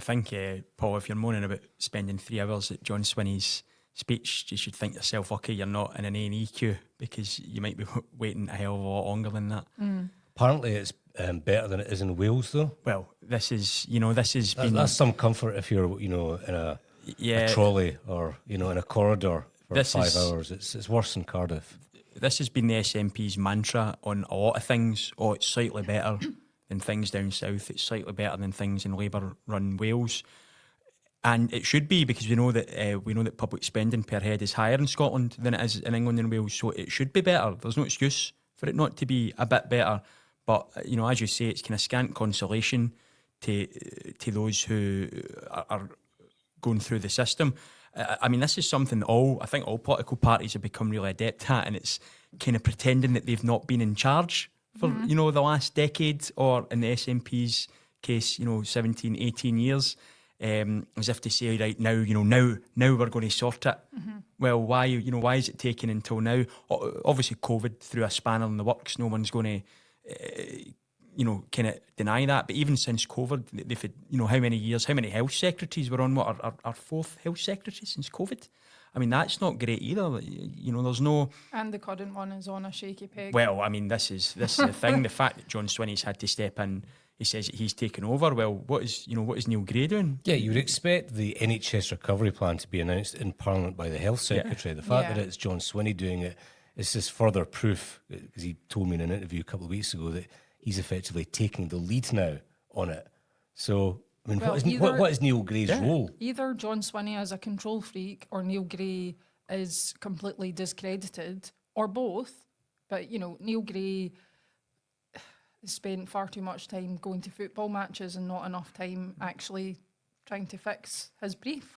I think, Paul, if you're moaning about spending 3 hours at John Swinney's speech, you should think yourself lucky you're not in an A&E queue, because you might be waiting a hell of a lot longer than that. Apparently it's better than it is in Wales, though. Well, this has been... That's some comfort if you're, in a trolley or, in a corridor for 5 hours. It's worse than Cardiff. This has been the SNP's mantra on a lot of things. Oh, it's slightly better than things down south. It's slightly better than things in Labour-run Wales. And it should be, because we know that public spending per head is higher in Scotland than it is in England and Wales. So it should be better. There's no excuse for it not to be a bit better. But, as you say, it's kind of scant consolation to those who are going through the system. I mean, this is something I think all political parties have become really adept at, and it's kind of pretending that they've not been in charge for, the last decade, or in the SNP's case, 17, 18 years, as if to say, right, now we're going to sort it. Well, why is it taking until now? Obviously, COVID threw a spanner in the works. No one's going to, kind of deny that. But even since COVID, they've had, how many years, how many health secretaries were on? What, our fourth health secretary since COVID? I mean, that's not great either. There's no... And the current one is on a shaky peg. Well, I mean, this is the thing. The fact that John Swinney's had to step in, he says that he's taken over. Well, what is Neil Gray doing? Yeah, you would expect the NHS recovery plan to be announced in Parliament by the Health Secretary. The fact that it's John Swinney doing it is just further proof, because he told me in an interview a couple of weeks ago that he's effectively taking the lead now on it. So, I mean, what is Neil Gray's role? Either John Swinney is a control freak, or Neil Gray is completely discredited, or both. But, Neil Gray spent far too much time going to football matches and not enough time actually trying to fix his brief.